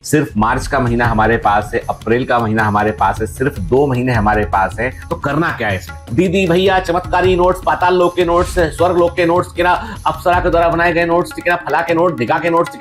सिर्फ मार्च का महीना हमारे पास है, अप्रैल का महीना हमारे पास है, सिर्फ 2 महीने हमारे पास है। तो करना क्या है इसमें? दीदी भैया चमत्कारी नोट्स, पाताल लोक के नोट्स, स्वर्ग लोक के नोट्स, अप्सरा के द्वारा बनाए गए नोट्स, फला के नोट्स, दिगा के नोट्स,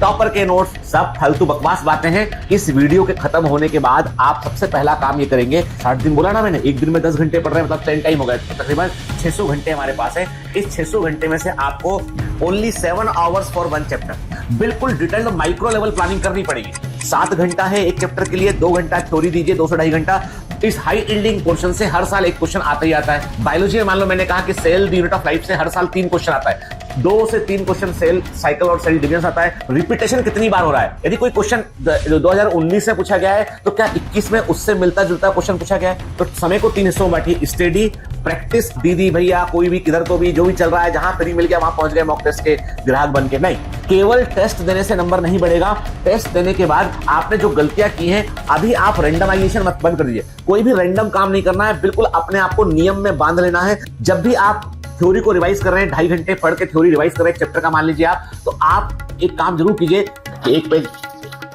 टॉपर के नोट्स, सब फालतू बकवास बातें हैं। इस वीडियो के खत्म होने के बाद आप सबसे पहला काम ये करेंगे, 60 दिन बोला ना मैंने, एक दिन में 10 घंटे पढ़ रहे हैं, मतलब 10 टाइम हो गए, तकरीबन 600 घंटे हमारे पास है। इस 600 घंटे में से आपको ओनली 7 आवर्स फॉर 1 चैप्टर, बिल्कुल डिटेल्ड माइक्रो लेवल प्लानिंग करनी पड़ेगी। 7 घंटा है एक चैप्टर के लिए, 2 घंटा थ्योरी दीजिए, 2-2.5 घंटा। इस हाई यील्डिंग पोर्शन से हर साल एक क्वेश्चन आता ही आता है। बायोलॉजी में मान लो मैंने कहा कि cell the unit of life से हर साल 3 क्वेश्चन आता है, 2 से 3 क्वेश्चन सेल साइकिल और सेल डिवीजन आता है। रिपीटेशन कितनी बार हो रहा है? यदि कोई क्वेश्चन 2019 में पूछा गया है तो क्या 21 में उससे मिलता जुलता क्वेश्चन पूछा गया है? तो समय को 3 हिस्सों में बांटिए, स्टडी, प्रैक्टिस, दीदी भैया कोई भी किधर को भी जो भी चल रहा है, जहां फ्री मिल गया वहां पहुंच गए मॉक टेस्ट के ग्राहक बन के। नहीं, केवल टेस्ट देने से नंबर नहीं बढ़ेगा। टेस्ट देने के बाद आपने जो गलतियां की हैं, अभी आप रैंडमाइजेशन मत बंद कर दीजिए। कोई भी रैंडम काम नहीं करना है, बिल्कुल अपने आप को नियम में बांध लेना है। जब भी आप थ्योरी को रिवाइज कर रहे हैं, 2.5 घंटे पढ़ के थ्योरी रिवाइज कर रहे हैं चैप्टर का मान लीजिए आप, तो आप एक काम जरूर कीजिए कि एक पेज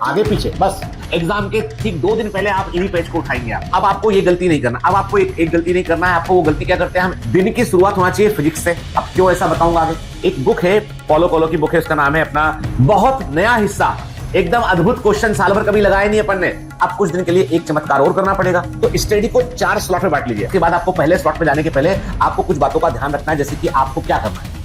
आगे पीछे, बस एग्जाम के ठीक 2 दिन पहले आप इन्हीं पेज को उठाएंगे। अब आपको ये गलती नहीं करना। अब आपको एक गलती नहीं करना है। आपको वो गलती क्या करते हैं, हम दिन की शुरुआत होना चाहिए फिजिक्स से। अब क्यों ऐसा बताऊंगा आगे। एक बुक है, पॉलो कोलो की बुक है, उसका नाम है अपना बहुत नया हिस्सा, एकदम अद्भुत क्वेश्चन, साल भर कभी लगाए नहीं अपन ने। अब कुछ दिन के लिए एक चमत्कार और करना पड़ेगा। तो स्टडी को 4 स्लॉट में बांट लीजिए। इसके बाद आपको पहले स्लॉट में जाने के पहले आपको कुछ बातों का ध्यान रखना है, जैसे कि आपको क्या करना है।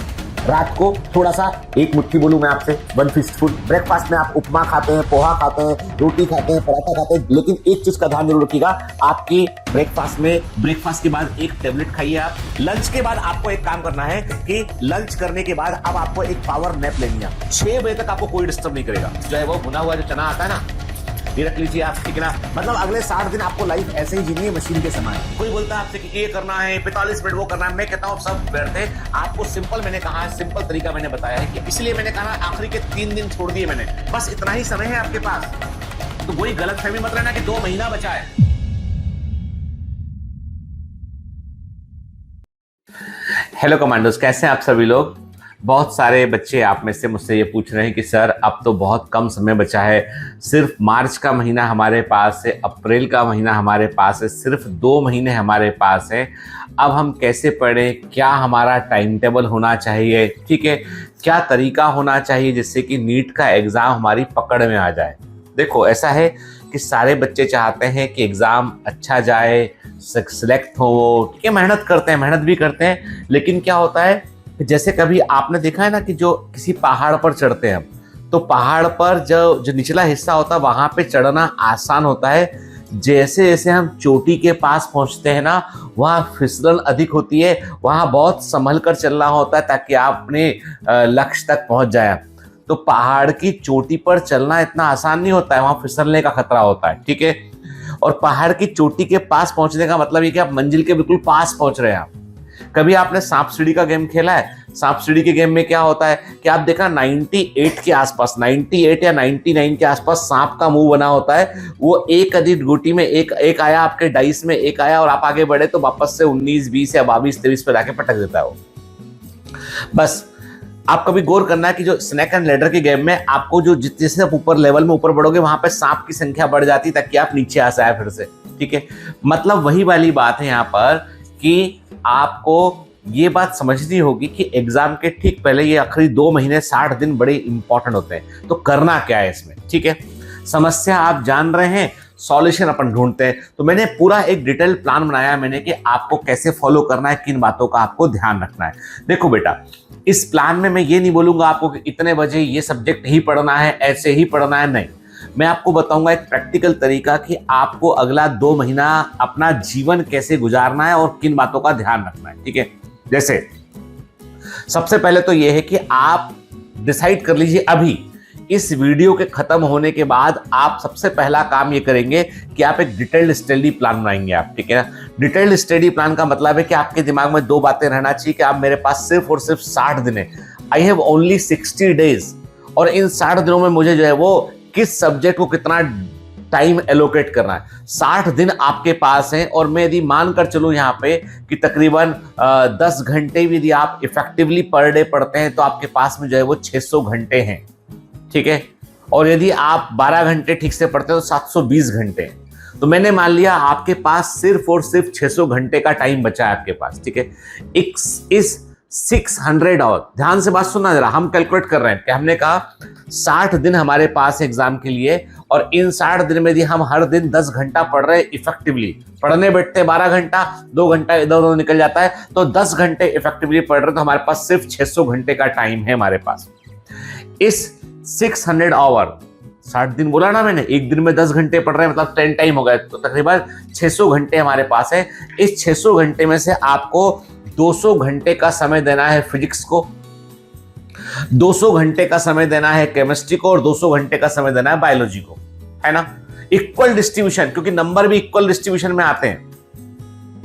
रात को थोड़ा सा, एक मुट्ठी बोलूं मैं आपसे, 1 फिस्टफुल। ब्रेकफास्ट में आप उपमा खाते हैं, पोहा खाते हैं, रोटी खाते हैं, पराठा खाते हैं, लेकिन एक चीज का ध्यान जरूर रखिएगा, आपकी ब्रेकफास्ट के बाद एक टेबलेट खाइए आप। लंच के बाद आपको एक काम करना है कि लंच करने के बाद अब आपको एक पावर नैप लेनी है। 6 बजे तक आपको कोई डिस्टर्ब नहीं करेगा। जो है वो भुना हुआ जो चना आता है ना, ये रख लीजिए आप, ठीक है ना। मतलब अगले 60 दिन आपको लाइफ ऐसे ही जीनी है, मशीन के समान। कोई बोलता है आपसे कि ये करना है, 45 मिनट वो करना है, मैं कहता हूँ सब व्यर्थ है। आपको सिंपल मैंने कहा है, सिंपल तरीका मैंने बताया है कि इसलिए मैंने कहा आखिरी के 3 दिन छोड़ दिए मैंने, बस इतना ही समय है आपके पास। तो वही गलतफहमी मत रहना कि 2 महीना बचा है। हेलो कमांडोज, कैसे हैं आप सभी लोग? बहुत सारे बच्चे आप में से मुझसे ये पूछ रहे हैं कि सर अब तो बहुत कम समय बचा है, सिर्फ मार्च का महीना हमारे पास है, अप्रैल का महीना हमारे पास है, सिर्फ 2 महीने हमारे पास है, अब हम कैसे पढ़ें? क्या हमारा टाइम टेबल होना चाहिए, ठीक है, क्या तरीका होना चाहिए जिससे कि नीट का एग्ज़ाम हमारी पकड़ में आ जाए? देखो, ऐसा है कि सारे बच्चे चाहते हैं कि एग्ज़ाम अच्छा जाए, सिलेक्ट हो, ठीक है, मेहनत करते हैं, मेहनत भी करते हैं, लेकिन क्या होता है, जैसे कभी आपने देखा है ना कि जो किसी पहाड़ पर चढ़ते हैं, तो पहाड़ पर जो निचला हिस्सा होता है वहां पे चढ़ना आसान होता है, जैसे जैसे हम चोटी के पास पहुंचते हैं ना, वहाँ फिसलन अधिक होती है, वहाँ बहुत संभल कर चलना होता है ताकि आप अपने लक्ष्य तक पहुंच जाए। तो पहाड़ की चोटी पर चलना इतना आसान नहीं होता है, वहाँ फिसलने का खतरा होता है, ठीक है। और पहाड़ की चोटी के पास पहुंचने का मतलब ये कि आप मंजिल के बिल्कुल पास पहुंच रहे हैं आप। कभी आपने सांप सीढ़ी का गेम खेला है? सांप सीढ़ी के गेम में क्या होता है कि आप देखा 98 के आसपास, 98 या 99 के आसपास सांप का मुंह बना होता है। वो एक अधिक गुटी में एक आया, आपके डाइस में एक आया, और आप आगे बढ़े तो वापस से 19, 20 या 22, 23 पे जाके पटक देता है वो। बस आप कभी गौर करना है कि जो स्नेक एंड लैडर के गेम में आपको जो जैसे आप ऊपर लेवल में ऊपर बढ़ोगे वहां पे सांप की संख्या बढ़ जाती है ताकि आप नीचे आ जाए फिर से, ठीक है। मतलब वही वाली बात है यहाँ पर कि आपको ये बात समझनी होगी कि एग्जाम के ठीक पहले ये आखिरी 2 महीने 60 दिन बड़े इंपॉर्टेंट होते हैं। तो करना क्या है इसमें, ठीक है। समस्या आप जान रहे हैं, सॉल्यूशन अपन ढूंढते हैं। तो मैंने पूरा एक डिटेल प्लान बनाया है मैंने कि आपको कैसे फॉलो करना है, किन बातों का आपको ध्यान रखना है। देखो बेटा, इस प्लान में मैं ये नहीं बोलूंगा आपको कि इतने बजे ये सब्जेक्ट ही पढ़ना है, ऐसे ही पढ़ना है, नहीं। मैं आपको बताऊंगा एक प्रैक्टिकल तरीका कि आपको अगला 2 महीना अपना जीवन कैसे गुजारना है और किन बातों का ध्यान रखना है, ठीक है। जैसे सबसे पहले तो यह है कि आप डिसाइड कर लीजिए, अभी इस वीडियो के खत्म होने के बाद आप सबसे पहला काम ये करेंगे कि आप एक डिटेल्ड स्टडी प्लान बनाएंगे आप, ठीक है ना। डिटेल्ड स्टडी प्लान का मतलब है कि आपके दिमाग में 2 बातें रहना चाहिए कि आप मेरे पास सिर्फ और सिर्फ 60 दिन है, आई हैव ओनली 60 डेज, और इन 60 दिनों में मुझे जो है वो किस सब्जेक्ट को कितना टाइम एलोकेट करना है। 60 दिन आपके पास हैं, और मैं यदि मानकर चलूं यहाँ पे कि तकरीबन 10 घंटे भी यदि आप इफेक्टिवली पर डे पढ़ते हैं तो आपके पास में जो है वो 600 घंटे हैं, ठीक है। और यदि आप 12 घंटे ठीक से पढ़ते हो तो 720 घंटे। तो मैंने मान लिया आपके पास सिर्फ और सिर्फ 600 घंटे का टाइम बचा है आपके पास, ठीक है। इस 600 आवर, ध्यान से बात सुनना जरा, हम कैलकुलेट कर रहे हैं कि हमने कहा 60 दिन हमारे पास एग्जाम के लिए, और इन 60 दिन में यदि हम हर दिन 10 घंटा पढ़ रहे हैं इफेक्टिवली, पढ़ने बैठते 12 घंटा, 2 घंटा इधर उधर निकल जाता है, तो 10 घंटे इफेक्टिवली पढ़ रहे हैं, तो हमारे पास सिर्फ 600 घंटे का टाइम है हमारे पास। इस 600 आवर, 60 दिन बोला ना मैंने, एक दिन में 10 घंटे पढ़ रहे हैं मतलब 10 टाइम हो गए, तो तकरीबन 600 घंटे हमारे पास है। इस 600 घंटे में से आपको 200 घंटे का समय देना है फिजिक्स को, 200 घंटे का समय देना है केमिस्ट्री को, और 200 घंटे का समय देना है बायोलॉजी को, है ना। इक्वल डिस्ट्रीब्यूशन, क्योंकि नंबर भी इक्वल डिस्ट्रीब्यूशन में आते हैं।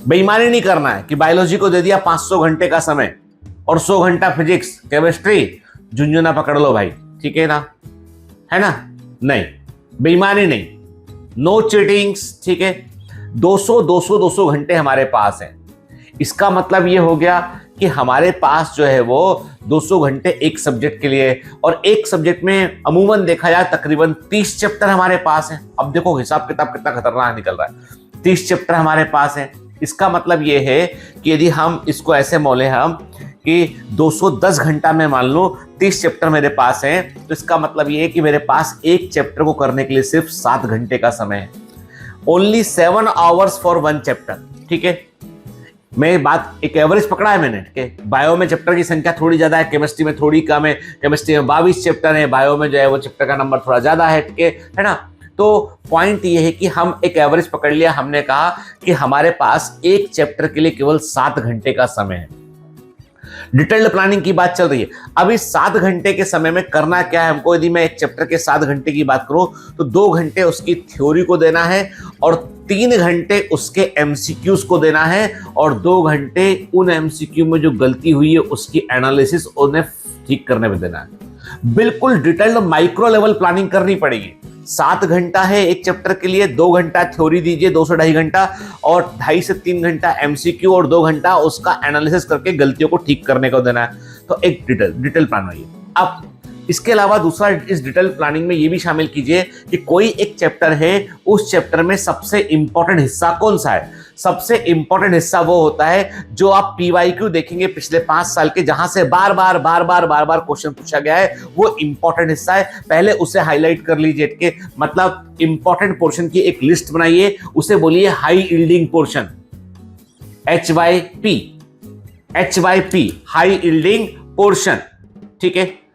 बेईमानी नहीं करना है कि बायोलॉजी को दे दिया 500 घंटे का समय और 100 घंटा फिजिक्स, केमिस्ट्री झुंझुना पकड़ लो भाई, ठीक है ना, है ना। नहीं, बेईमानी नहीं, नो चीटिंग्स, ठीक है। 200 घंटे हमारे पास हैं। इसका मतलब ये हो गया कि हमारे पास जो है वो 200 घंटे एक सब्जेक्ट के लिए, और एक सब्जेक्ट में अमूमन देखा जाए तकरीबन 30 चैप्टर हमारे पास हैं। अब देखो हिसाब किताब कितना खतरनाक निकल रहा है, 30 चैप्टर हमारे पास हैं। इसका मतलब ये है कि यदि हम इसको ऐसे मोले हम कि 210 घंटा में मान लो 30 चैप्टर मेरे पास हैं, तो इसका मतलब ये है कि मेरे पास एक चैप्टर को करने के लिए सिर्फ 7 घंटे का समय है। ओनली 7 आवर्स फॉर 1 चैप्टर, ठीक है। मैं बात एक एवरेज पकड़ा है मैंने, ठीक है। बायो में चैप्टर की संख्या थोड़ी ज्यादा है, केमिस्ट्री में थोड़ी कम है। केमिस्ट्री में 22 चैप्टर है, बायो में जो है वो चैप्टर का नंबर थोड़ा ज्यादा है, ठीक है ना। तो पॉइंट ये है कि हम एक एवरेज पकड़ लिया, हमने कहा कि हमारे पास एक चैप्टर के लिए केवल 7 घंटे का समय है। डिटेल्ड प्लानिंग की बात चल रही है। अब इस 7 घंटे के समय में करना क्या है हमको, यदि मैं एक चैप्टर के 7 घंटे की बात करूं तो 2 घंटे उसकी थ्योरी को देना है, और 3 घंटे उसके एमसीक्यूज को देना है, और 2 घंटे उन एमसीक्यू में जो गलती हुई है उसकी एनालिसिस उन्हें ठीक करने में देना है। बिल्कुल डिटेल्ड माइक्रो लेवल प्लानिंग करनी पड़ेगी। 7 घंटा है एक चैप्टर के लिए, 2 घंटा थ्योरी दीजिए, 2 से 2.5 घंटा, और 2.5 से 3 घंटा एमसीक्यू, और 2 घंटा उसका एनालिसिस करके गलतियों को ठीक करने को देना है। तो एक डिटेल प्लान हुई। अब इसके अलावा दूसरा, इस डिटेल प्लानिंग में ये भी शामिल कीजिए कि कोई एक चैप्टर है, उस चैप्टर में सबसे इंपॉर्टेंट हिस्सा कौन सा है। सबसे इंपॉर्टेंट हिस्सा वो होता है जो आप पीवाईक्यू देखेंगे पिछले 5 साल के, जहां से बार बार क्वेश्चन पूछा गया है, वो इंपॉर्टेंट हिस्सा है। पहले उसे हाईलाइट कर लीजिए, कि मतलब इंपॉर्टेंट पोर्शन की एक लिस्ट बनाइए, उसे बोलिए high yielding portion, HYP, high yielding portion, ठीक है।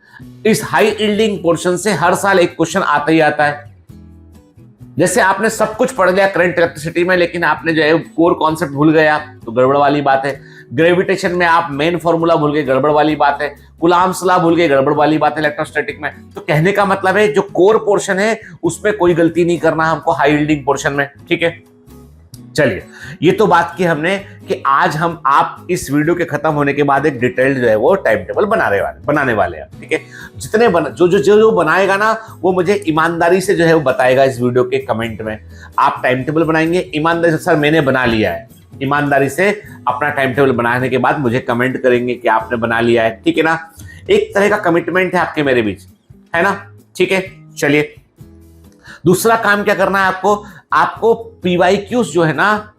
इस हाई यील्डिंग पोर्शन से हर साल एक क्वेश्चन आता ही आता है। जैसे आपने सब कुछ पढ़ लिया करंट इलेक्ट्रिसिटी में, लेकिन आपने जो है कोर कॉन्सेप्ट भूल गया, तो गड़बड़ वाली बात है। ग्रेविटेशन में आप मेन फॉर्मूला भूल गए, गड़बड़ वाली बात है। कूलॉम्स लॉ भूल गए, गड़बड़ वाली बात है इलेक्ट्रोस्टैटिक में। तो कहने का मतलब है जो कोर पोर्शन है उसमें कोई गलती नहीं करना हमको हाई यील्डिंग पोर्शन में, ठीक है। चलिए, ये तो बात की हमने कि आज हम आप इस वीडियो के खत्म होने के बाद एक डिटेल्ड जो है वो टाइम टेबल बनाने वाले हैं, ठीक है। जितने जो बनाएगा ना, वो मुझे ईमानदारी से जो है वो बताएगा इस वीडियो के कमेंट में। आप टाइम टेबल बनाएंगे ईमानदारी से, सर मैंने बना लिया है, ईमानदारी से अपना टाइम टेबल बनाने के बाद मुझे कमेंट करेंगे कि आपने बना लिया है, ठीक है ना। एक तरह का कमिटमेंट है आपके मेरे बीच, है ना, ठीक है। चलिए, दूसरा काम क्या करना है आपको पीवाईक्यूज जो है ना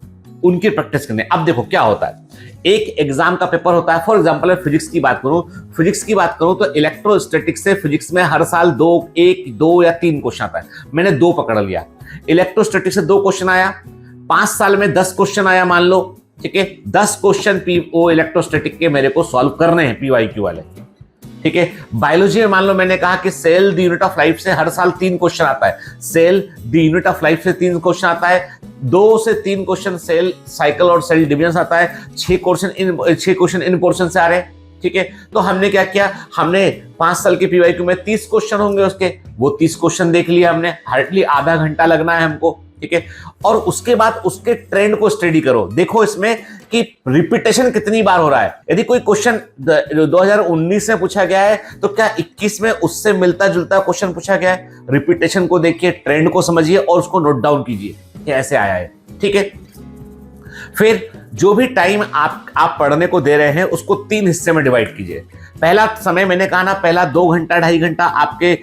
उनकी प्रैक्टिस करनी है। अब देखो क्या होता है, एक एग्जाम का पेपर होता है, फॉर एग्जांपल मैं फिजिक्स की बात करूं तो इलेक्ट्रोस्टैटिक्स से फिजिक्स में हर साल 2 या 3 क्वेश्चन आता है। मैंने 2 पकड़ लिया। इलेक्ट्रोस्टैटिक्स से 2 क्वेश्चन आया, 5 साल में 10 क्वेश्चन आया मान लो, ठीक है। 10 क्वेश्चन इलेक्ट्रोस्टैटिक के मेरे को सॉल्व करने हैं पीवाईक्यू वाले, ठीक है। बायोलॉजी में मान लो मैंने कहा कि cell the unit of life से हर साल 3 क्वेश्चन आता है, cell the unit of life से 3 क्वेश्चन आता है, 2 से 3 क्वेश्चन सेल साइकिल और सेल डिवीजन आता है, 6 क्वेश्चन इन पोर्शन से आ रहे हैं, ठीक है। तो हमने क्या किया, हमने 5 साल के पीवाईक्यू में 30 क्वेश्चन होंगे उसके, वो 30 क्वेश्चन देख लिया हमने, हार्डली आधा घंटा लगना है हमको, ठीक है। और उसके बाद उसके ट्रेंड को स्टडी करो, देखो इसमें कि रिपीटेशन कितनी बार हो रहा है। यदि कोई क्वेश्चन 2019 में पूछा गया है तो क्या 21 में उससे मिलता जुलता क्वेश्चन पूछा गया है। रिपीटेशन को देखिए, ट्रेंड को समझिए और उसको नोट डाउन कीजिए कि ऐसे आया है, ठीक है। फिर जो भी टाइम आप पढ़ने को दे रहे हैं उसको 3 हिस्से में डिवाइड कीजिए। पहला समय मैंने कहा ना, पहला 2 घंटा 2.5 घंटा आपके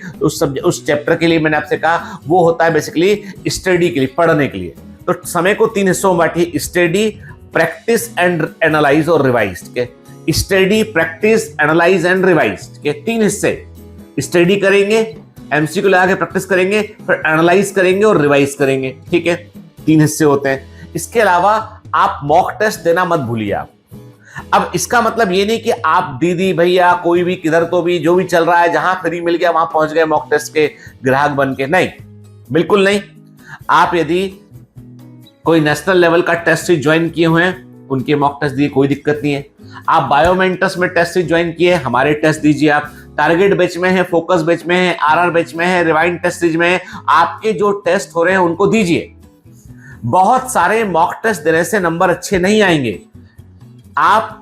उस चैप्टर के लिए मैंने आपसे कहा वो होता है बेसिकली स्टडी के लिए, पढ़ने के लिए। तो समय को 3 हिस्सों में बांटिए, स्टडी, प्रैक्टिस एंड एनालाइज और रिवाइज के। Study, practice, analyse and revise के 3 हिस्से। स्टडी करेंगे, एमसीक्यू लगा के प्रैक्टिस करेंगे, फिर एनालाइज करेंगे और रिवाइज करेंगे, ठीक है। 3 हिस्से होते हैं। इसके अलावा आप मॉक टेस्ट देना मत भूलिए आप। अब इसका मतलब ये नहीं कि आप दीदी भैया कोई भी किधर तो भी जो भी चल रहा है जहां फ्री मिल गया वहां पहुंच गए मॉक टेस्ट के ग्राहक बन के, नहीं, बिल्कुल नहीं। आप यदि कोई नेशनल लेवल का टेस्ट सीरीज ज्वाइन किए हुए हैं, उनके मॉक टेस्ट दिए, कोई दिक्कत नहीं है। आप बायोमेंटस में टेस्ट सीरीज ज्वाइन किए, हमारे टेस्ट दीजिए। आप टारगेट बैच में है, फोकस बैच में है, आरआर बैच में है, रिवाइंड टेस्ट सीरीज में है, आपके जो टेस्ट हो रहे हैं उनको दीजिए। बहुत सारे मॉक टेस्ट देने से नंबर अच्छे नहीं आएंगे। आप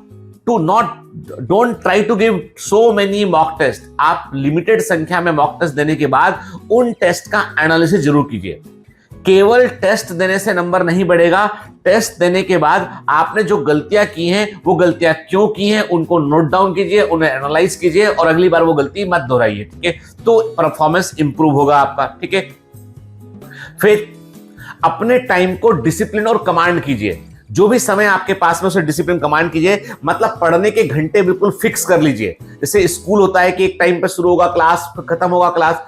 don't try to give so many mock test. आप लिमिटेड संख्या में मॉक टेस्ट देने के बाद उन टेस्ट का एनालिसिस जरूर कीजिए। केवल टेस्ट देने से नंबर नहीं बढ़ेगा। टेस्ट देने के बाद आपने जो गलतियां की हैं वो गलतियां क्यों की हैं उनको नोट डाउन कीजिए, उन्हें एनालाइज कीजिए और अगली बार वो गलती मत दोहराइए, ठीक है। तो परफॉर्मेंस इंप्रूव होगा आपका, ठीक है। फिर अपने टाइम को डिसिप्लिन और कमांड कीजिए। जो भी समय आपके पास में उसे डिसिप्लिन कमांड कीजिए। मतलब पढ़ने के घंटे बिल्कुल फिक्स कर लीजिए। जैसे स्कूल होता है कि एक टाइम पे शुरू होगा क्लास, खत्म होगा क्लास।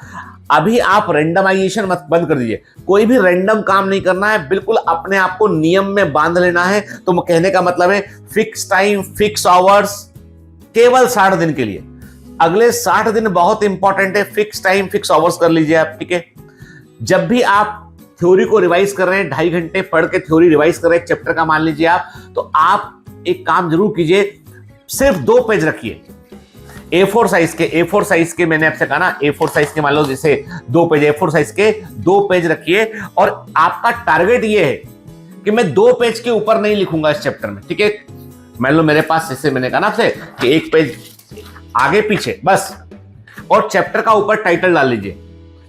अभी आप रैंडमाइजेशन मत बंद कर दीजिए। कोई भी रैंडम काम नहीं करना है, बिल्कुल अपने आप को नियम में बांध लेना है। तो कहने का मतलब है फिक्स टाइम, फिक्स आवर्स, केवल 60 दिन के लिए। अगले 60 दिन बहुत इंपॉर्टेंट है। फिक्स टाइम, फिक्स आवर्स कर लीजिए आप, ठीक है। जब भी आप थ्योरी को रिवाइज कर रहे हैं, 2.5 घंटे पढ़ के थ्योरी रिवाइज कर रहे हैं, चैप्टर का मान लीजिए आप, तो आप एक काम जरूर कीजिए, सिर्फ 2 पेज रखिए A4 साइज के मैंने आपसे कहा ना, A4 साइज के मान लो जैसे 2 पेज A4 साइज के 2 पेज रखिए। और आपका टारगेट ये है कि मैं 2 पेज के ऊपर नहीं लिखूंगा इस चैप्टर में, ठीक है। मान लो मेरे पास, जैसे मैंने कहा ना आपसे कि 1 पेज आगे पीछे बस, और चैप्टर का ऊपर टाइटल डाल लीजिए।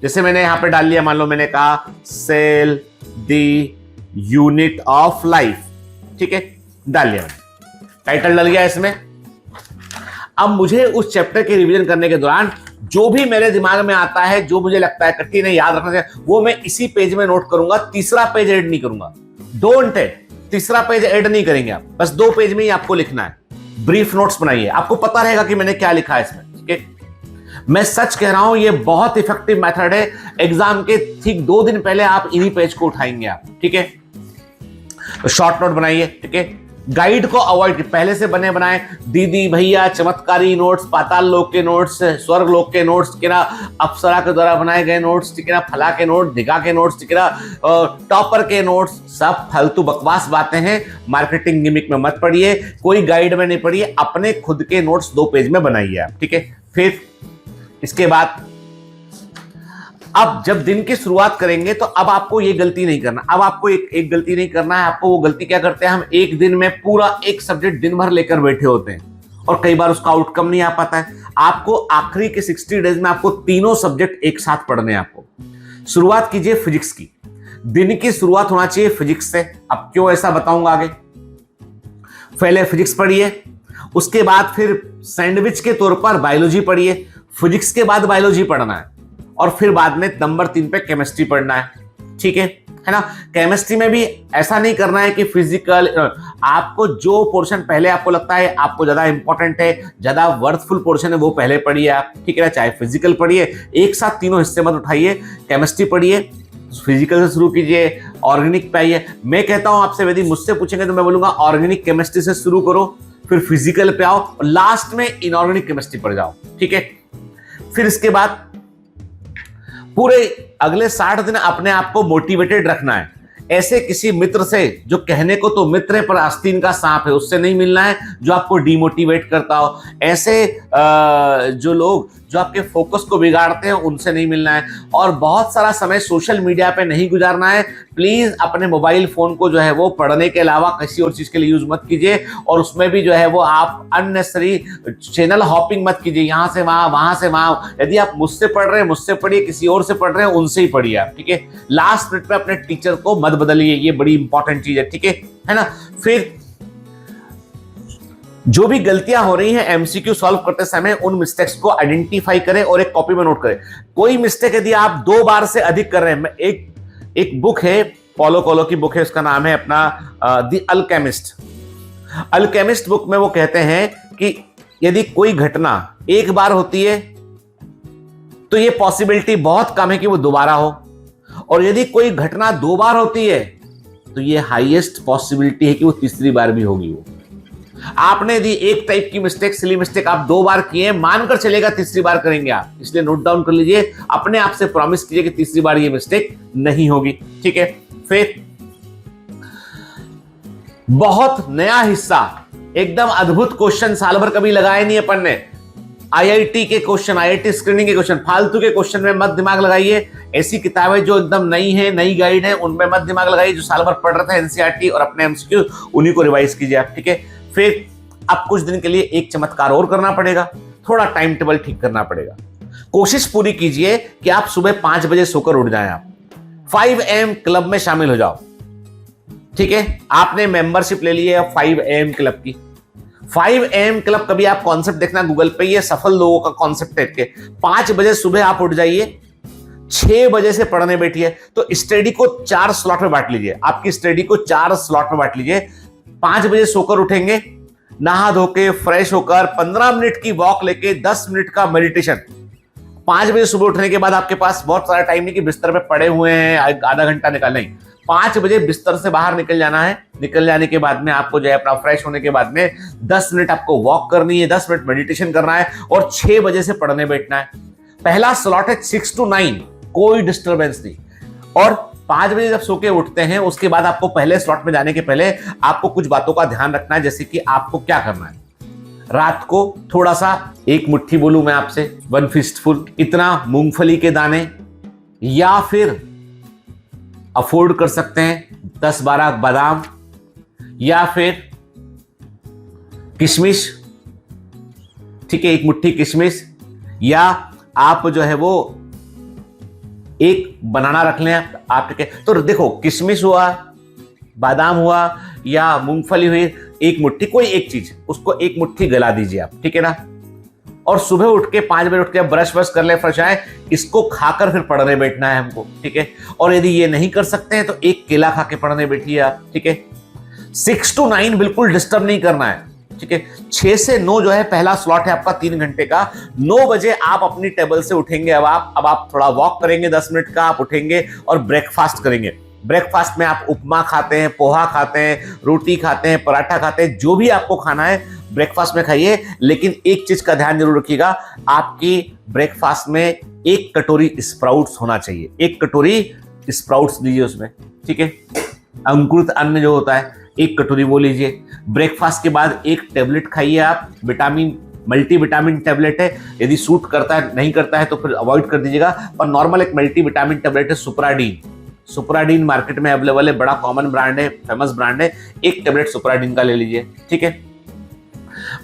जैसे मैंने यहां पे डाल लिया, मान लो मैंने कहा cell the unit of life, ठीक है, डाल लिया, टाइटल डल गया इसमें। अब मुझे उस चैप्टर के रिवीजन करने के दौरान जो भी मेरे दिमाग में आता है, जो मुझे लगता है कठिन है याद रखना चाहिए, वो मैं इसी पेज में नोट करूंगा। तीसरा पेज ऐड नहीं करूंगा। डोंट ऐड, तीसरा पेज ऐड नहीं करेंगे आप, बस 2 पेज में ही आपको लिखना है। ब्रीफ नोट्स बनाइए, आपको पता रहेगा कि मैंने क्या लिखा है इसमें, ठीक है। मैं सच कह रहा हूं, ये बहुत इफेक्टिव मेथड है। एग्जाम के ठीक 2 दिन पहले आप इन्हीं पेज को उठाएंगे आप, ठीक है। तो शॉर्ट नोट बनाइए, ठीक है। गाइड को अवॉइड, पहले से बने बनाए दीदी भैया चमत्कारी नोट्स, पाताल लोक के नोट्स, स्वर्ग लोक के नोट्स, ठीक है ना, अप्सरा के द्वारा बनाए गए नोट्स, ठीक है ना, फला के नोट्स, दिघा के नोट्स, ठीक है ना, टॉपर के नोट्स, सब फालतू बकवास बातें हैं। मार्केटिंग गिमिक में मत पढ़िए, कोई गाइड में नहीं पढ़िए, अपने खुद के नोट्स 2 पेज में बनाइए आप, ठीक है। फिर इसके बाद अब जब दिन की शुरुआत करेंगे तो अब आपको ये गलती नहीं करना। अब आपको एक गलती नहीं करना है। आपको वो गलती क्या करते हैं, हम एक दिन में पूरा एक सब्जेक्ट दिन भर लेकर बैठे होते हैं और कई बार उसका आउटकम नहीं आ पाता है। आपको आखिरी के 60 डेज में आपको तीनों सब्जेक्ट एक साथ पढ़ने हैं। आपको शुरुआत कीजिए फिजिक्स की। दिन की शुरुआत होना चाहिए फिजिक्स से। अब क्यों ऐसा बताऊंगा आगे। पहले फिजिक्स पढ़िए, उसके बाद फिर सैंडविच के तौर पर बायोलॉजी पढ़िए। फिजिक्स के बाद बायोलॉजी पढ़ना है और फिर बाद में नंबर 3 पे केमिस्ट्री पढ़ना है, ठीक है ना। केमिस्ट्री में भी ऐसा नहीं करना है कि फिजिकल, आपको जो पोर्शन पहले आपको लगता है आपको ज्यादा इंपॉर्टेंट है, ज्यादा वर्थफुल पोर्शन है, वो पहले पढ़िए आप, ठीक है ना। चाहे फिजिकल पढ़िए, एक साथ तीनों हिस्से मत उठाइए। केमिस्ट्री पढ़िए, फिजिकल से शुरू कीजिए, ऑर्गेनिक पे आइए। मैं कहता हूं आपसे, यदि मुझसे पूछेंगे तो मैं बोलूंगा ऑर्गेनिक केमिस्ट्री से शुरू करो, फिर फिजिकल पे आओ और लास्ट में इनऑर्गेनिक केमिस्ट्री पर जाओ, ठीक है। फिर इसके बाद पूरे अगले 60 दिन अपने आप को मोटिवेटेड रखना है। ऐसे किसी मित्र से जो कहने को तो मित्र है पर आस्तीन का सांप है, उससे नहीं मिलना है जो आपको डिमोटिवेट करता हो। ऐसे जो लोग जो आपके फोकस को बिगाड़ते हैं उनसे नहीं मिलना है, और बहुत सारा समय सोशल मीडिया पे नहीं गुजारना है। प्लीज अपने मोबाइल फोन को जो है वो पढ़ने के अलावा किसी और चीज के लिए यूज मत कीजिए, और उसमें भी जो है वो आप अननेसेसरी चैनल हॉपिंग मत कीजिए, यहां से वहां वहां से वहां। यदि आप मुझसे पढ़ रहे हैं मुझसे पढ़िए, किसी और से पढ़ रहे हैं उनसे ही पढ़िए आप, ठीक है। लास्ट मिनट पे अपने टीचर को मत बदलिए, ये बड़ी इंपॉर्टेंट चीज है, ठीक है ना। फिर जो भी गलतियां हो रही हैं एमसीक्यू सॉल्व करते समय, उन मिस्टेक्स को आइडेंटिफाई करें और एक कॉपी में नोट करें। कोई मिस्टेक यदि आप 2 बार से अधिक कर रहे हैं, एक बुक है, पॉलो कोलो की बुक है, उसका नाम है अपना द अल्केमिस्ट। अल्केमिस्ट बुक में वो कहते हैं कि यदि कोई घटना एक बार होती है तो ये पॉसिबिलिटी बहुत कम है कि वो दोबारा हो, और यदि कोई घटना 2 बार होती है तो ये हाईएस्ट पॉसिबिलिटी है कि वो तीसरी बार भी होगी। वो आपने यदि एक टाइप की मिस्टेक, सिली मिस्टेक आप 2 बार किए, मानकर चलेगा तीसरी बार करेंगे आप, इसलिए नोट डाउन कर लीजिए, अपने आप से प्रॉमिस कीजिए कि तीसरी बार ये मिस्टेक नहीं होगी, ठीक है। फिर बहुत नया हिस्सा, एकदम अद्भुत क्वेश्चन, साल भर कभी लगाए नहीं अपन ने, आईआईटी के क्वेश्चन, आईआईटी स्क्रीनिंग के क्वेश्चन, फालतू के क्वेश्चन में मत दिमाग लगाइए। ऐसी किताबें जो एकदम नई है, नई गाइड है, उनमें मत दिमाग लगाइए। जो साल भर पढ़ रहे थे एनसीईआरटी और अपने एमसीक्यू, उन्हीं को रिवाइज कीजिए आप, ठीक है। फिर अब कुछ दिन के लिए एक चमत्कार और करना पड़ेगा, थोड़ा टाइम टेबल ठीक करना पड़ेगा। कोशिश पूरी कीजिए कि आप सुबह 5 बजे सोकर उठ जाएं, आप 5 AM क्लब में शामिल हो जाओ, ठीक है। आपने मेंबरशिप ले ली है 5 AM क्लब की। 5 AM क्लब, कभी आप कॉन्सेप्ट देखना गूगल पे, ये सफल लोगों का कॉन्सेप्ट है। 5 बजे सुबह आप उठ जाइए, 6 बजे से पढ़ने बैठिए। तो स्टडी को 4 स्लॉट में बांट लीजिए, आपकी स्टडी को 4 स्लॉट में बांट लीजिए। 5 बजे सोकर उठेंगे, नहा धो के फ्रेश होकर 15 मिनट की वॉक लेके 10 मिनट का मेडिटेशन। 5 बजे सुबह उठने के बाद आपके पास बहुत सारा टाइम नहीं कि बिस्तर पे पड़े हुए हैं आधा घंटा निकाल, नहीं। 5 बजे बिस्तर से बाहर निकल जाना है। निकल जाने के बाद में आपको जो है अपना फ्रेश होने के बाद में 10 मिनट आपको वॉक करनी है, 10 मिनट मेडिटेशन करना है, और 6 बजे से पढ़ने बैठना है। पहला स्लॉट है 6 to 9, कोई डिस्टर्बेंस नहीं। और 5 बजे जब सो के उठते हैं, उसके बाद आपको पहले स्लॉट में जाने के पहले आपको कुछ बातों का ध्यान रखना है, जैसे कि आपको क्या करना है। रात को थोड़ा सा, एक मुट्ठी बोलूं मैं आपसे, 1 fistful, इतना मूंगफली के दाने, या फिर अफोर्ड कर सकते हैं 10-12 बादाम, या फिर किशमिश, ठीक है, एक मुट्ठी किशमिश, या आप जो है वो एक बनाना रख लें आप, ठीक है। तो देखो, किशमिश हुआ, बादाम हुआ, या मूंगफली हुई, एक मुट्ठी, कोई एक चीज, उसको एक मुट्ठी गला दीजिए आप, ठीक है ना। और सुबह उठ के 5 बजे उठ के ब्रश वश कर ले, फ्रेश आए, इसको खाकर फिर पढ़ने बैठना है हमको, ठीक है। और यदि ये नहीं कर सकते हैं तो एक केला खा के पढ़ने बैठिए आप, ठीक है। 6 to 9 बिल्कुल डिस्टर्ब नहीं करना है, ठीक है। 6 से 9 जो है पहला स्लॉट है आपका 3 घंटे का। 9 बजे आप अपनी टेबल से उठेंगे, अब आप थोड़ा वॉक करेंगे 10 मिनट का, आप उठेंगे और ब्रेकफास्ट करेंगे। ब्रेकफास्ट में आप उपमा खाते हैं, पोहा खाते हैं, रोटी खाते हैं, पराठा खाते हैं, जो भी आपको खाना है ब्रेकफास्ट में खाइए। लेकिन एक चीज का ध्यान जरूर रखिएगा, आपकी ब्रेकफास्ट में 1 कटोरी स्प्राउट्स होना चाहिए। 1 कटोरी स्प्राउट्स लीजिए उसमें, ठीक है। अंकुरित अन्न जो होता है 1 कटोरी वो लीजिए। ब्रेकफास्ट के बाद 1 टेबलेट खाइए आप, विटामिन, मल्टीविटामिन टेबलेट है। यदि सूट करता है, नहीं करता है तो फिर अवॉइड कर दीजिएगा। पर नॉर्मल एक मल्टीविटामिन टेबलेट है सुप्राडीन। सुप्राडीन मार्केट में अवेलेबल है, बड़ा कॉमन ब्रांड है, फेमस ब्रांड है। 1 टेबलेट सुप्राडीन का ले लीजिए, ठीक है।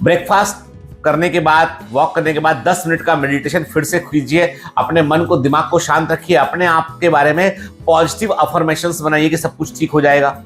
ब्रेकफास्ट करने के बाद, वॉक करने के बाद 10 मिनट का मेडिटेशन फिर से कीजिए। अपने मन को, दिमाग को शांत रखिए, अपने आप के बारे में पॉजिटिव अफर्मेशंस बनाइए कि सब कुछ ठीक हो जाएगा।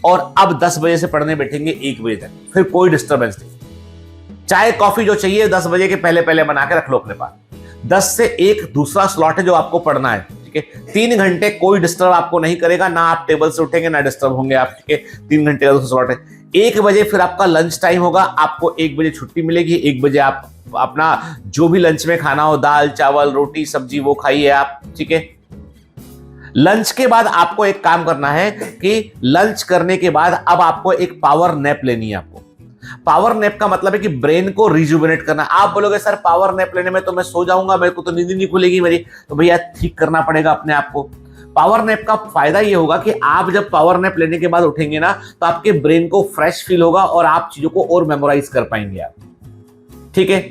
और अब 10 बजे से पढ़ने बैठेंगे 1 बजे तक, फिर कोई डिस्टर्बेंस नहीं। चाय कॉफी जो चाहिए 10 बजे के पहले पहले बना के रख लो अपने पास। 10 से 1 दूसरा स्लॉट है जो आपको पढ़ना है, ठीक है। 3 घंटे कोई डिस्टर्ब आपको नहीं करेगा, ना आप टेबल से उठेंगे ना डिस्टर्ब होंगे आप, ठीक है। 3 घंटे का दूसरा स्लॉट है। 1 बजे फिर आपका लंच टाइम होगा, आपको 1 बजे छुट्टी मिलेगी। 1 बजे आप अपना जो भी लंच में खाना हो, दाल चावल रोटी सब्जी, वो खाइए आप, ठीक है। लंच के बाद आपको एक काम करना है कि लंच करने के बाद अब आपको एक पावर नैप लेनी है। आपको पावर नैप का मतलब है कि ब्रेन को रिजुवेनेट करना। आप बोलोगे सर पावर नैप लेने में तो मैं सो जाऊंगा, मेरे को तो नींद नहीं खुलेगी मेरी, तो भैया ठीक करना पड़ेगा अपने आप को। पावर नैप का फायदा ये होगा कि आप जब पावर नैप लेने के बाद उठेंगे ना, तो आपके ब्रेन को फ्रेश फील होगा और आप चीजों को और मेमोराइज कर पाएंगे आप, ठीक है।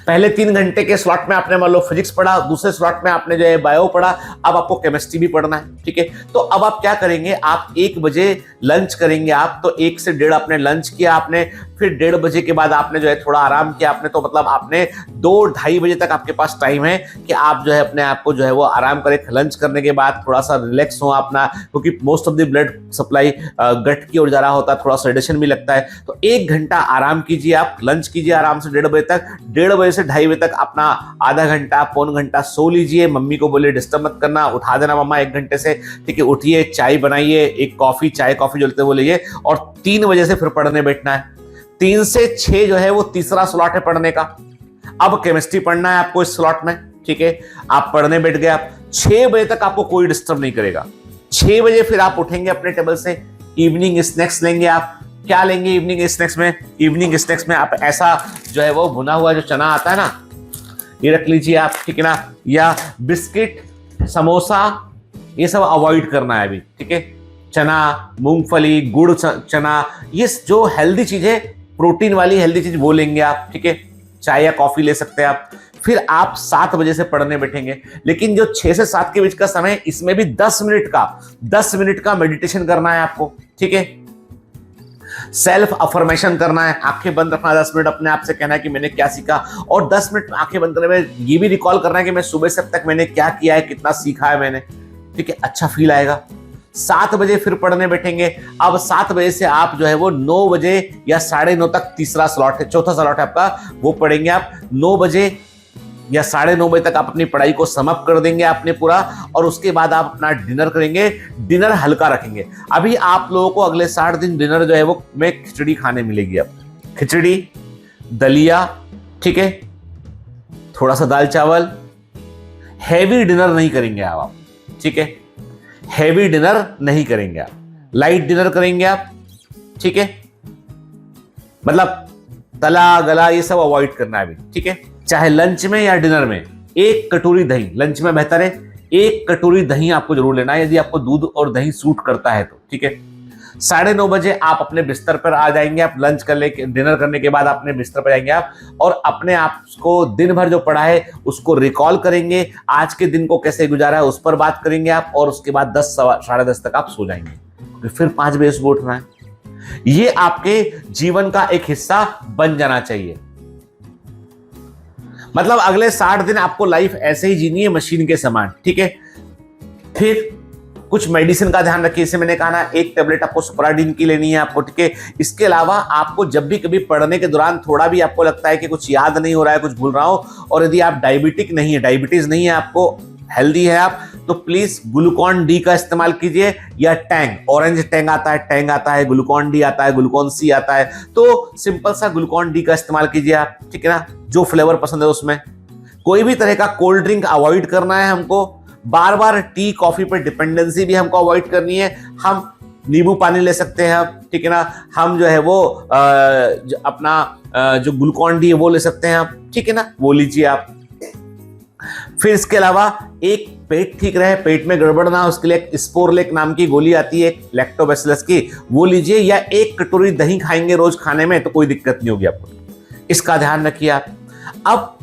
पहले 3 घंटे के स्लॉट में आपने मान लो फिजिक्स पढ़ा, दूसरे स्लॉट में आपने जो है बायो पढ़ा, अब आपको केमिस्ट्री भी पढ़ना है, ठीक है। तो अब आप क्या करेंगे, आप 1 बजे लंच करेंगे आप, तो 1 से 1:30 आपने लंच किया आपने, फिर 1:30 बजे के बाद आपने जो है थोड़ा आराम किया आपने, तो मतलब आपने 2-2:30 बजे तक आपके पास टाइम है कि आप जो है अपने आप को जो है वो आराम करें। लंच करने के बाद थोड़ा सा रिलैक्स हो अपना, क्योंकि most of the blood supply gut की ओर जा रहा होता है, थोड़ा सेडेशन भी लगता है। तो 1 घंटा आराम कीजिए, आप लंच कीजिए आराम से 1:30 बजे तक, 1:30 बजे से 2:30 बजे तक अपना आधा घंटा पौन घंटा सो लीजिए। मम्मी को बोले डिस्टर्ब मत करना, उठा देना मम्मा 1 घंटे से, ठीक है। उठिए, चाय बनाइए, एक कॉफी, चाय कॉफी जो वो लीजिए, और 3 बजे से फिर पढ़ने बैठना है। 3 से 6 जो है वो तीसरा स्लॉट है पढ़ने का। अब केमिस्ट्री पढ़ना है आपको इस स्लॉट में, ठीक है। आप पढ़ने बैठ गए, आप 6 बजे तक आपको कोई डिस्टर्ब नहीं करेगा। 6 बजे फिर आप उठेंगे अपने टेबल से, इवनिंग स्नैक्स लेंगे आप। क्या लेंगे इवनिंग स्नैक्स में? इवनिंग स्नैक्स में आप ऐसा जो है वो भुना हुआ जो चना आता है ना, ये रख लीजिए आप, ठीक है ना। या बिस्किट, समोसा, ये सब अवॉइड करना है अभी, ठीक है। चना, मूंगफली, गुड़ चना, ये जो हेल्दी चीजें, प्रोटीन वाली हेल्दी चीज वो लेंगे आप, ठीक है। चाय या कॉफी ले सकते हैं आप। फिर आप 7 बजे से पढ़ने बैठेंगे, लेकिन जो 6 से 7 के बीच का समय, इसमें भी 10 मिनट का मेडिटेशन करना है आपको, ठीक है। सेल्फ अफर्मेशन करना है, आंखें बंद रखना 10 मिनट, अपने आप से कहना है कि मैंने क्या सीखा, और 10 मिनट आंखें बंद करने में ये भी रिकॉल करना है कि मैं सुबह से अब तक मैंने क्या किया है, कितना सीखा है मैंने, ठीक है। अच्छा फील आएगा। 7 बजे फिर पढ़ने बैठेंगे। अब 7 बजे से आप जो है वो 9 बजे या 9:30 तक तीसरा स्लॉट है, चौथा स्लॉट है आपका, वो पढ़ेंगे आप। 9 बजे या 9:30 बजे तक आप अपनी पढ़ाई को समाप्त कर देंगे आपने पूरा, और उसके बाद आप अपना डिनर करेंगे। डिनर हल्का रखेंगे। अभी आप लोगों को अगले 60 दिन डिनर जो है वो में खिचड़ी खाने मिलेगी। अब खिचड़ी, दलिया, ठीक है, थोड़ा सा दाल चावल। हैवी डिनर नहीं करेंगे आप, ठीक है। हैवी डिनर नहीं करेंगे आप, लाइट डिनर करेंगे आप, ठीक है। मतलब तला गला ये सब अवॉइड करना है अभी, ठीक है। चाहे लंच में या डिनर में 1 कटोरी दही, लंच में बेहतर है 1 कटोरी दही आपको जरूर लेना है, यदि आपको दूध और दही सूट करता है तो, ठीक है। 9:30 बजे आप अपने बिस्तर पर आ जाएंगे। आप लंच कर ले, डिनर करने के बाद अपने बिस्तर पर जाएंगे आप, और अपने आप को दिन भर जो पढ़ा है उसको रिकॉल करेंगे, आज के दिन को कैसे गुजारा है उस पर बात करेंगे आप, और उसके बाद 10 साढ़े 10 तक आप सो जाएंगे। फिर 5 बजे सुबह उठना है। ये आपके जीवन का एक हिस्सा बन जाना चाहिए। मतलब अगले 60 दिन आपको लाइफ ऐसे ही जीनी है, मशीन के समान, ठीक है। फिर कुछ मेडिसिन का ध्यान रखिए, जैसे मैंने कहा ना, 1 टेबलेट आपको सुपराडीन की लेनी है आपको, ठीक है। इसके अलावा आपको जब भी कभी पढ़ने के दौरान थोड़ा भी आपको लगता है कि कुछ याद नहीं हो रहा है, कुछ भूल रहा हो, और यदि आप डायबिटिक नहीं है, डायबिटीज नहीं है आपको, हेल्दी है आप, तो प्लीज ग्लूकॉन डी का इस्तेमाल कीजिए, या टैंग, ऑरेंज टैंग आता है, ग्लूकॉन डी आता है, ग्लूकॉन सी आता है, तो सिंपल सा ग्लूकॉन डी का इस्तेमाल कीजिए आप, ठीक है ना। जो फ्लेवर पसंद है उसमें। कोई भी तरह का कोल्ड ड्रिंक अवॉइड करना है हमको। बार बार टी कॉफी पर डिपेंडेंसी भी हमको अवॉइड करनी है। हम नींबू पानी ले सकते हैं, ठीक है ना। हम जो है वो अपना जो ग्लूकॉन डी है वो ले सकते हैं आप, ठीक है ना, वो लीजिए आप। फिर इसके अलावा एक पेट ठीक रहे, पेट में गड़बड़ ना हो, उसके लिए स्पोरलेक नाम की गोली आती है लैक्टोबैसिलस की, वो लीजिए, या 1 कटोरी दही खाएंगे रोज खाने में तो कोई दिक्कत नहीं होगी आपको। इसका ध्यान रखिए आप। अब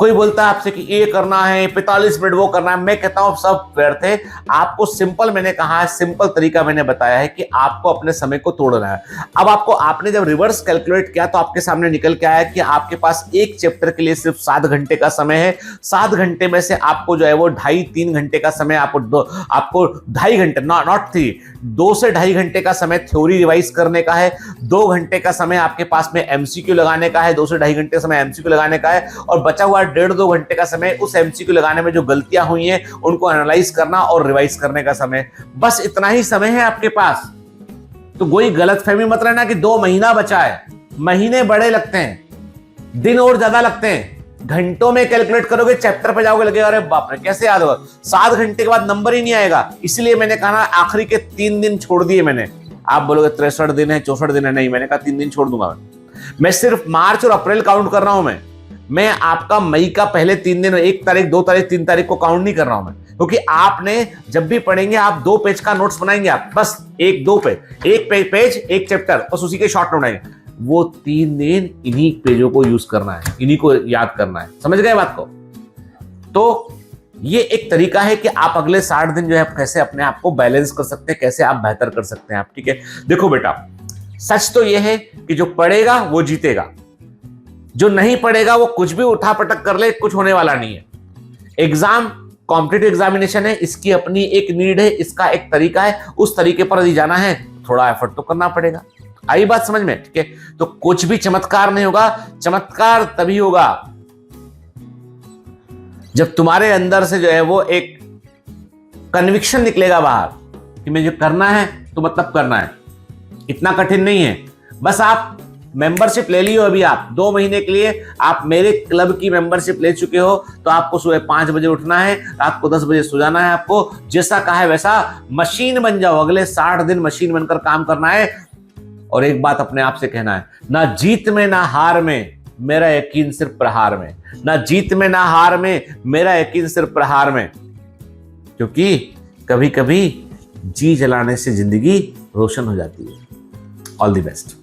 कोई बोलता है आपसे कि ये करना है, 45 मिनट वो करना है, मैं कहता हूं सब व्यर्थ है। आपको सिंपल, मैंने कहा है, सिंपल तरीका मैंने बताया है कि आपको अपने समय को तोड़ना है। अब आपने जब रिवर्स कैलकुलेट किया तो आपके सामने निकल के आया कि आपके पास एक चैप्टर के लिए सिर्फ 7 घंटे का समय है। 7 घंटे में से आपको जो है वो 2.5-3 घंटे का समय, आपको 2.5 घंटे, नॉट 3, 2 से 2.5 घंटे का समय थ्योरी रिवाइज करने का है। 2 घंटे का समय आपके पास में एमसीक्यू लगाने का है, 2 से 2.5 घंटे समय एमसीक्यू लगाने का है, और बचा हुआ 1.5-2 घंटे का समय उस एमसीक्यू लगाने में जो गलतियां हुई हैं उनको एनालाइज करना और रिवाइज करने का समय। बस इतना ही समय है आपके पास। तो कोई गलतफहमी मत रहना कि 2 महीना बचा है। महीने बड़े लगते हैं, दिन और ज्यादा लगते हैं। घंटों में कैलकुलेट करोगे, चैप्टर पे जाओगे, लगेगा अरे बाप रे कैसे याद होगा। 7 घंटे के बाद नंबर ही नहीं आएगा। इसलिए मैंने कहा आखिरी के 3 दिन छोड़ दिए मैंने। आप बोलोगे 63 दिन है, 64 दिन है, नहीं, मैंने कहा 3 दिन छोड़ दूंगा। मैं सिर्फ मार्च और अप्रैल काउंट कर रहा हूं। मैं आपका मई का पहले 3 दिन, 1 तारीख, 2 तारीख, 3 तारीख को काउंट नहीं कर रहा हूं मैं, क्योंकि आपने जब भी पढ़ेंगे आप 2 पेज का नोट्स बनाएंगे। आप बस 1-2 पेज, 1 पेज 1 चैप्टर, बस उसी के शॉर्ट नोट आएंगे। वो 3 दिन इन्हीं पेजों को यूज करना है, इन्हीं को याद करना है। समझ गए बात को? तो ये एक तरीका है कि आप अगले 60 दिन जो है कैसे अपने आप को बैलेंस कर सकते हैं, कैसे आप बेहतर कर सकते हैं आप। ठीक है, देखो बेटा, सच तो यह है कि जो पढ़ेगा वो जीतेगा, जो नहीं पढ़ेगा वो कुछ भी उठा पटक कर ले, कुछ होने वाला नहीं है। एग्जाम कॉम्पिटिटिव एग्जामिनेशन है, इसकी अपनी एक नीड है, इसका एक तरीका है, उस तरीके पर यदि जाना है थोड़ा एफर्ट तो करना पड़ेगा। आई बात समझ में? ठीक है, तो कुछ भी चमत्कार नहीं होगा। चमत्कार तभी होगा जब तुम्हारे अंदर से जो है वो एक कन्विक्शन निकलेगा बाहर कि मुझे करना है तो मतलब करना है। इतना कठिन नहीं है, बस आप मेंबरशिप ले लियो। अभी आप 2 महीने के लिए आप मेरे क्लब की मेंबरशिप ले चुके हो, तो आपको सुबह 5 बजे उठना है, रात को 10 बजे सो जाना है। आपको जैसा कहा है वैसा मशीन बन जाओ, अगले 60 दिन मशीन बनकर काम करना है। और एक बात अपने आप से कहना है, ना जीत में ना हार में, मेरा यकीन सिर्फ प्रहार में। ना जीत में ना हार में, मेरा यकीन सिर्फ प्रहार में। क्योंकि कभी कभी जी जलाने से जिंदगी रोशन हो जाती है। All the best.